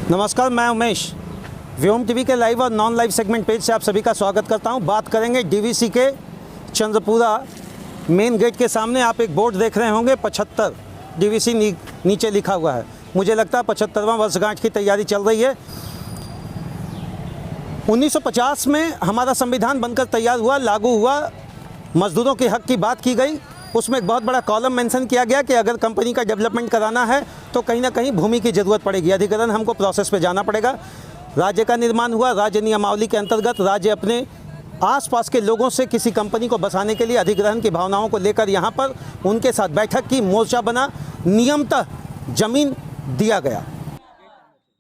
नमस्कार, मैं उमेश व्योम टीवी के लाइव और नॉन लाइव सेगमेंट पेज से आप सभी का स्वागत करता हूं। बात करेंगे डीवीसी के चंद्रपुरा मेन गेट के सामने आप एक बोर्ड देख रहे होंगे 75 डीवीसी नीचे लिखा हुआ है। मुझे लगता है 75वां वर्षगांठ की तैयारी चल रही है। 1950 में हमारा संविधान बनकर तैयार हुआ, लागू हुआ, मजदूरों के हक की बात की गई। उसमें एक बहुत बड़ा कॉलम मेंशन किया गया कि अगर कंपनी का डेवलपमेंट कराना है तो कहीं ना कहीं भूमि की ज़रूरत पड़ेगी, अधिग्रहण हमको प्रोसेस पे जाना पड़ेगा। राज्य का निर्माण हुआ, राज्य नियमावली के अंतर्गत राज्य अपने आसपास के लोगों से किसी कंपनी को बसाने के लिए अधिग्रहण की भावनाओं को लेकर यहाँ पर उनके साथ बैठक की, मोर्चा बना, नियमतः जमीन दिया गया।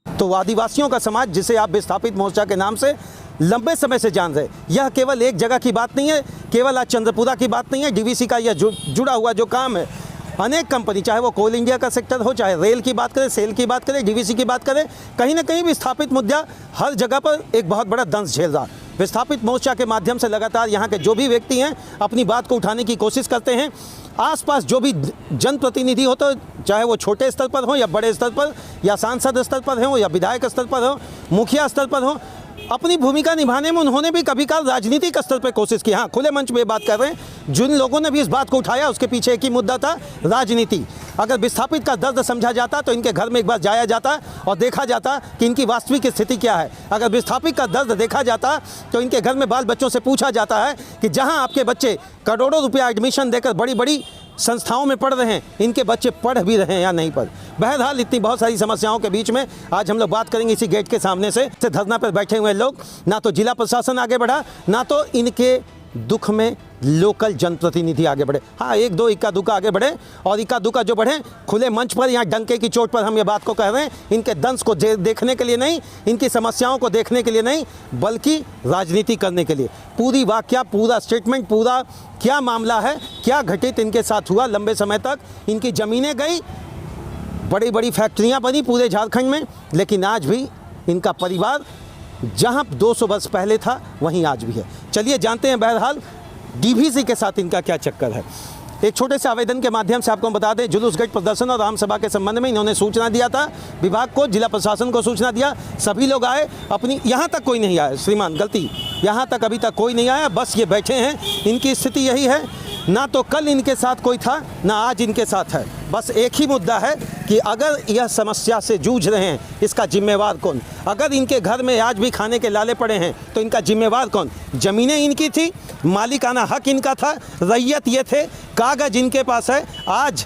तो आदिवासियों का समाज, जिसे आप विस्थापित मोर्चा के नाम से लंबे समय से जान रहे, यह केवल एक जगह की बात नहीं है, केवल आज चंद्रपुरा की बात नहीं है। डीवीसी का यह जुड़ा हुआ जो काम है, अनेक कंपनी, चाहे वो कोल इंडिया का सेक्टर हो, चाहे रेल की बात करें, सेल की बात करें, डीवीसी की बात करें, कहीं ना कहीं विस्थापित मुद्दा हर जगह पर एक बहुत बड़ा दंश झेल रहा। विस्थापित मोर्चा के माध्यम से लगातार यहाँ के जो भी व्यक्ति हैं अपनी बात को उठाने की कोशिश करते हैं। आसपास जो भी जनप्रतिनिधि हो, तो चाहे वो छोटे स्तर पर हो या बड़े स्तर पर, या सांसद स्तर पर हो या विधायक स्तर पर हो, मुखिया स्तर पर हो, अपनी भूमिका निभाने में उन्होंने भी कभी काल राजनीतिक स्तर पर कोशिश की। हाँ, खुले मंच में बात कर रहे हैं, जिन लोगों ने भी इस बात को उठाया उसके पीछे एक ही मुद्दा था, राजनीति। अगर विस्थापित का दर्द समझा जाता तो इनके घर में एक बार जाया जाता और देखा जाता कि इनकी वास्तविक स्थिति क्या है। अगर विस्थापित का दर्द देखा जाता तो इनके घर में बाल बच्चों से पूछा जाता है कि जहां आपके बच्चे करोड़ों रुपया एडमिशन देकर बड़ी बड़ी संस्थाओं में पढ़ रहे हैं, इनके बच्चे पढ़ भी रहे हैं या नहीं पढ़। बहरहाल इतनी बहुत सारी समस्याओं के बीच में आज हम लोग बात करेंगे इसी गेट के सामने से धरना पर बैठे हुए लोग। ना तो जिला प्रशासन आगे बढ़ा, ना तो इनके दुख में लोकल जनप्रतिनिधि आगे बढ़े। हाँ, एक दो इक्का दुक्का आगे बढ़े, और इक्का दुक्का जो बढ़े खुले मंच पर, यहाँ डंके की चोट पर हम ये बात को कह रहे हैं, इनके दंश को देखने के लिए नहीं, इनकी समस्याओं को देखने के लिए नहीं, बल्कि राजनीति करने के लिए। पूरी वाकया, पूरा स्टेटमेंट, पूरा क्या मामला है, क्या घटित इनके साथ हुआ। लंबे समय तक इनकी ज़मीनें गई, बड़ी बड़ी फैक्ट्रियाँ बनी पूरे झारखंड में, लेकिन आज भी इनका परिवार जहां 200 वर्ष पहले था वहीं आज भी है। चलिए जानते हैं बहरहाल डीवीसी के साथ इनका क्या चक्कर है। एक छोटे से आवेदन के माध्यम से आपको बता दें, जुलूस गठ प्रदर्शन और आम सभा के संबंध में इन्होंने सूचना दिया था विभाग को, जिला प्रशासन को सूचना दिया। सभी लोग आए, अपनी यहाँ तक कोई नहीं आया, श्रीमान गलती, यहाँ तक अभी तक कोई नहीं आया, बस ये बैठे हैं। इनकी स्थिति यही है, ना तो कल इनके साथ कोई था, ना आज इनके साथ है। बस एक ही मुद्दा है कि अगर यह समस्या से जूझ रहे हैं, इसका जिम्मेवार कौन। अगर इनके घर में आज भी खाने के लाले पड़े हैं तो इनका जिम्मेवार कौन। ज़मीनें इनकी थी, मालिकाना हक इनका था, रैयत ये थे, कागज इनके पास है। आज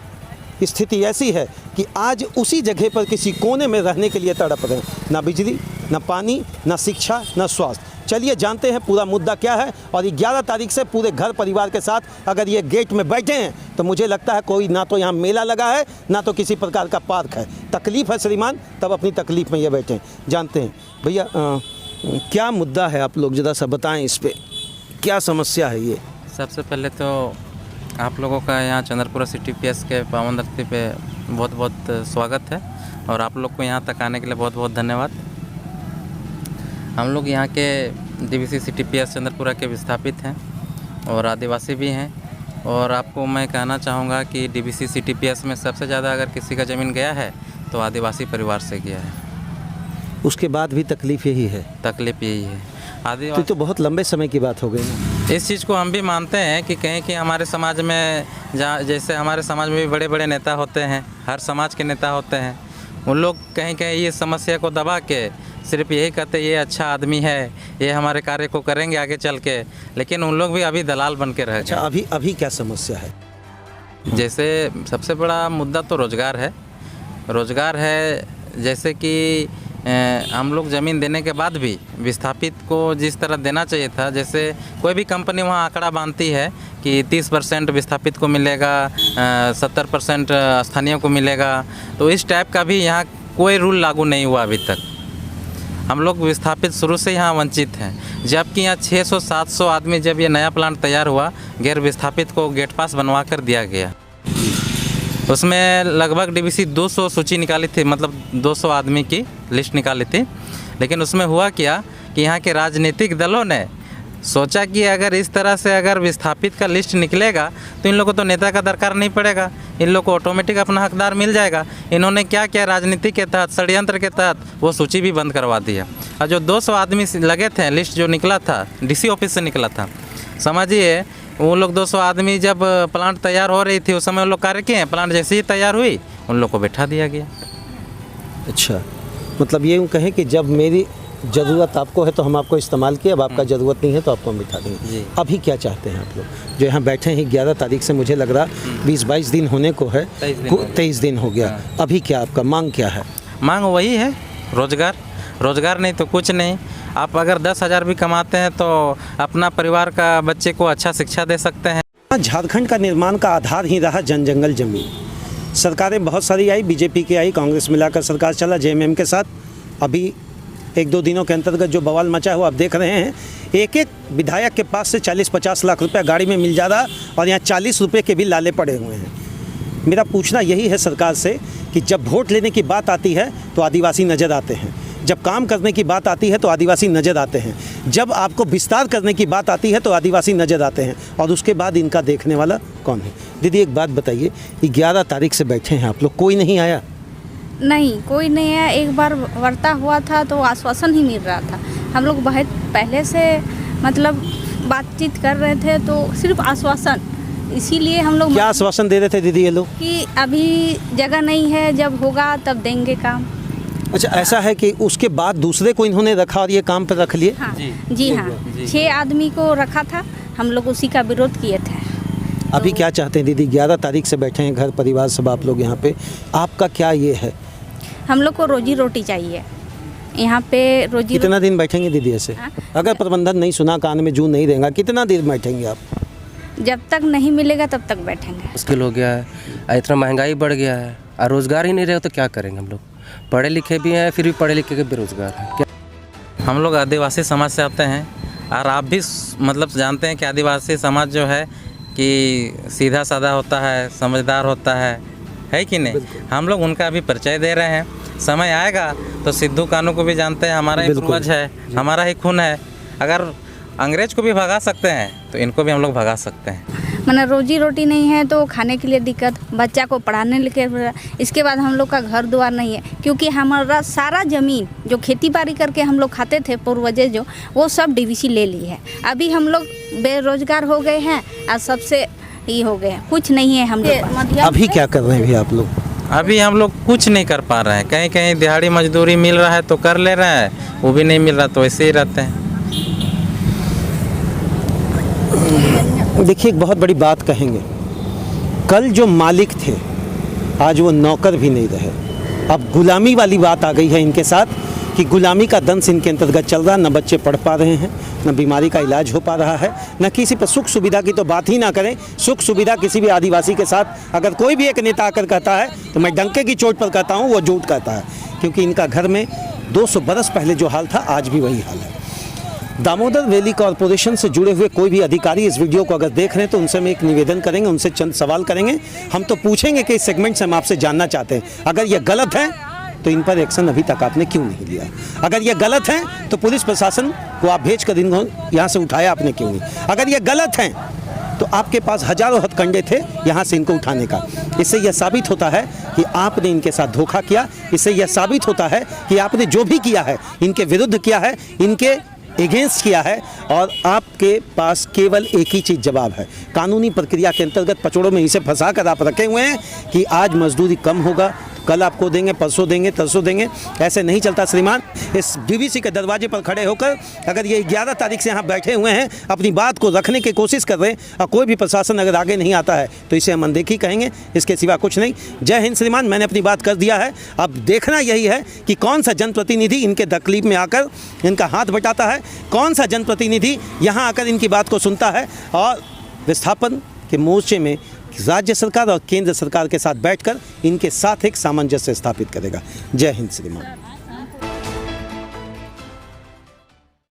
स्थिति ऐसी है कि आज उसी जगह पर किसी कोने में रहने के लिए तड़प रहे हैं। ना बिजली, ना पानी, ना शिक्षा, ना स्वास्थ्य। चलिए जानते हैं पूरा मुद्दा क्या है। और 11 तारीख से पूरे घर परिवार के साथ अगर ये गेट में बैठे हैं तो मुझे लगता है कोई ना तो यहाँ मेला लगा है, ना तो किसी प्रकार का पार्क है। तकलीफ़ है श्रीमान, तब अपनी तकलीफ़ में ये बैठे हैं। जानते हैं भैया क्या मुद्दा है, आप लोग ज़रा सा बताएं, इस पर क्या समस्या है ये। सबसे पहले तो आप लोगों का यहाँ चंद्रपुरा CTPS के पावन धरती पे बहुत बहुत स्वागत है, और आप लोग को यहाँ तक आने के लिए बहुत बहुत धन्यवाद। हम लोग यहाँ के डीवीसी CTPS चंद्रपुरा के विस्थापित हैं और आदिवासी भी हैं, और आपको मैं कहना चाहूँगा कि डीवीसी CTPS में सबसे ज़्यादा अगर किसी का ज़मीन गया है तो आदिवासी परिवार से गया है। उसके बाद भी तकलीफ़ यही है। तकलीफ़ यही है आदिवासी तो बहुत लंबे समय की बात हो गई ना। इस चीज़ को हम भी मानते हैं कि कहीं कि हमारे समाज में जैसे हमारे समाज में भी बड़े बड़े नेता होते हैं, हर समाज के नेता होते हैं, उन लोग कहीं कहीं ये समस्या को दबा के सिर्फ यही कहते ये अच्छा आदमी है, ये हमारे कार्य को करेंगे आगे चल के, लेकिन उन लोग भी अभी दलाल बन के रह गए। अच्छा, अभी क्या समस्या है? जैसे सबसे बड़ा मुद्दा तो रोज़गार है। रोज़गार है, जैसे कि हम लोग ज़मीन देने के बाद भी विस्थापित को जिस तरह देना चाहिए था, जैसे कोई भी कंपनी वहाँ आंकड़ा बांधती है कि 30% विस्थापित को मिलेगा, 70% स्थानीय को मिलेगा, तो इस टाइप का भी यहाँ कोई रूल लागू नहीं हुआ अभी तक। हम लोग विस्थापित शुरू से यहाँ वंचित हैं, जबकि यहाँ 600-700 आदमी, जब ये नया प्लांट तैयार हुआ, गैर विस्थापित को गेट पास बनवा कर दिया गया। उसमें लगभग डीवीसी 200 सूची निकाली थी, मतलब 200 आदमी की लिस्ट निकाली थी, लेकिन उसमें हुआ क्या कि यहाँ के राजनीतिक दलों ने सोचा कि अगर इस तरह से अगर विस्थापित का लिस्ट निकलेगा तो इन लोगों को तो नेता का दरकार नहीं पड़ेगा, इन लोग को ऑटोमेटिक अपना हकदार मिल जाएगा। इन्होंने क्या किया, राजनीति के तहत, षड्यंत्र के तहत वो सूची भी बंद करवा दी है। और जो 200 आदमी लगे थे, लिस्ट जो निकला था डीसी ऑफिस से निकला था, समझिए वो लोग 200 आदमी जब प्लांट तैयार हो रही थी उस समय वो लोग कार्य किए, प्लांट जैसे ही तैयार हुई उन लोग को बैठा दिया गया। अच्छा, मतलब ये यूँ कहें कि जब मेरी ज़रूरत आपको है तो हम आपको इस्तेमाल किए, अब आपका ज़रूरत नहीं है तो आपको हम बिठा देंगे। जी। अभी क्या चाहते हैं आप लोग जो यहाँ बैठे हैं? 11 तारीख से मुझे लग रहा 20-22 दिन होने को है, 23 दिन हो गया। अभी क्या आपका मांग क्या है? मांग वही है, रोजगार। रोजगार नहीं तो कुछ नहीं। आप अगर 10,000 भी कमाते हैं तो अपना परिवार का बच्चे को अच्छा शिक्षा दे सकते हैं। झारखंड का निर्माण का आधार ही रहा जन जंगल जमीन। सरकारें बहुत सारी आई, बीजेपी की आई, कांग्रेस मिलाकर सरकार चला जेएमएम के साथ। अभी 1-2 दिनों के अंतर्गत जो बवाल मचा है वो आप देख रहे हैं। एक विधायक के पास से 40-50 लाख रुपया गाड़ी में मिल जा रहा और यहाँ 40 रुपये के भी लाले पड़े हुए हैं। मेरा पूछना यही है सरकार से कि जब वोट लेने की बात आती है तो आदिवासी नज़र आते हैं, जब काम करने की बात आती है तो आदिवासी नज़र आते हैं, जब आपको विस्तार करने की बात आती है तो आदिवासी नज़र आते हैं, और उसके बाद इनका देखने वाला कौन है? दीदी एक बात बताइए कि 11 तारीख से बैठे हैं आप लोग, कोई नहीं आया? नहीं, कोई नहीं है। एक बार वार्ता हुआ था तो आश्वासन ही मिल रहा था। हम लोग बहुत पहले से मतलब बातचीत कर रहे थे तो सिर्फ आश्वासन, इसीलिए हम लोग क्या आश्वासन दे रहे थे दीदी ये लोग? कि अभी जगह नहीं है, जब होगा तब देंगे काम। अच्छा, ऐसा है कि उसके बाद दूसरे को इन्होंने रखा और ये काम पर रख लिए? हाँ जी हाँ, 6 आदमी को रखा था, हम लोग उसी का विरोध किए थे। अभी क्या चाहते हैं दीदी? 11 तारीख से बैठे हैं, घर परिवार सब आप लोग यहाँ पे, आपका क्या ये है? हम लोग को रोजी रोटी चाहिए यहाँ पे। कितना दिन बैठेंगे दीदी ऐसे? अगर प्रबंधन नहीं सुना, कान में जू नहीं देगा, कितना दिन बैठेंगे आप? जब तक नहीं मिलेगा तब तक बैठेंगे। मुश्किल हो गया है, इतना महंगाई बढ़ गया है और रोज़गार ही नहीं रहे तो क्या करेंगे हम लोग? पढ़े लिखे भी हैं फिर भी पढ़े लिखे के बेरोजगार हैं। क्या हम लोग आदिवासी समाज से आते हैं और आप भी मतलब जानते हैं कि आदिवासी समाज जो है कि सीधा साधा होता है, समझदार होता है कि नहीं? हम लोग उनका अभी परिचय दे रहे हैं। समय आएगा तो सिद्धू कानू को भी जानते हैं, हमारा ही पूर्वज है, हमारा ही खून है। अगर अंग्रेज को भी भगा सकते हैं तो इनको भी हम लोग भगा सकते हैं। माने रोजी रोटी नहीं है तो खाने के लिए दिक्कत, बच्चा को पढ़ाने के, इसके बाद हम लोग का घर द्वार नहीं है, क्योंकि हमारा सारा ज़मीन जो खेती बाड़ी करके हम लोग खाते थे पूर्वजे जो, वो सब डीवीसी ले ली है। अभी हम लोग बेरोजगार हो गए हैं और सबसे ये हो गए हैं, कुछ नहीं है हम लोग। अभी क्या कर रहे हैं भैया आप लोग? अभी हम लोग कुछ नहीं कर पा रहे हैं। कहीं कहीं दिहाड़ी मजदूरी मिल रहा है तो कर ले रहे हैं, वो भी नहीं मिल रहा तो ऐसे ही रहते हैं। देखिए एक बहुत बड़ी बात कहेंगे, कल जो मालिक थे आज वो नौकर भी नहीं रहे। अब गुलामी वाली बात आ गई है इनके साथ कि गुलामी का दंश इनके अंतर्गत चल रहा, न बच्चे पढ़ पा रहे हैं, न बीमारी का इलाज हो पा रहा है, न किसी पर सुख सुविधा की तो बात ही ना करें। सुख सुविधा किसी भी आदिवासी के साथ अगर कोई भी एक नेता आकर कहता है तो मैं डंके की चोट पर कहता हूँ वो झूठ कहता है, क्योंकि इनका घर में 200 बरस पहले जो हाल था आज भी वही हाल है। दामोदर वैली कॉरपोरेशन से जुड़े हुए कोई भी अधिकारी इस वीडियो को अगर देख रहे हैं तो उनसे हम एक निवेदन करेंगे, उनसे चंद सवाल करेंगे। हम तो पूछेंगे कि इस सेगमेंट से हम आपसे जानना चाहते हैं, अगर ये गलत है तो इन पर एक्शन अभी तक आपने क्यों नहीं लिया? अगर ये गलत है तो पुलिस प्रशासन को आप भेज कर इनको यहाँ से उठाया आपने क्यों नहीं? अगर ये गलत है तो आपके पास हजारों हथकंडे थे यहाँ से इनको उठाने का। इससे यह साबित होता है कि आपने इनके साथ धोखा किया। इससे यह साबित होता है कि आपने जो भी किया है इनके विरुद्ध किया है, इनके एगेंस्ट किया है, और आपके पास केवल एक ही चीज़ जवाब है। कानूनी प्रक्रिया के अंतर्गत पचड़ों में इसे फंसा कर आप रखे हुए हैं कि आज मजदूरी कम होगा, कल आपको देंगे, परसों देंगे, तरसों देंगे। ऐसे नहीं चलता श्रीमान। इस डीवीसी के दरवाजे पर खड़े होकर अगर ये 11 तारीख से यहाँ बैठे हुए हैं, अपनी बात को रखने की कोशिश कर रहे हैं, और कोई भी प्रशासन अगर आगे नहीं आता है तो इसे हम अनदेखी कहेंगे, इसके सिवा कुछ नहीं। जय हिंद श्रीमान, मैंने अपनी बात कर दिया है। अब देखना यही है कि कौन सा जनप्रतिनिधि इनके तकलीफ में आकर इनका हाथ बटाता है, कौन सा जनप्रतिनिधि यहाँ आकर इनकी बात को सुनता है और विस्थापन के मोर्चे में राज्य सरकार और केंद्र सरकार के साथ बैठकर इनके साथ एक सामंजस्य स्थापित करेगा। जय हिंद श्रीमान।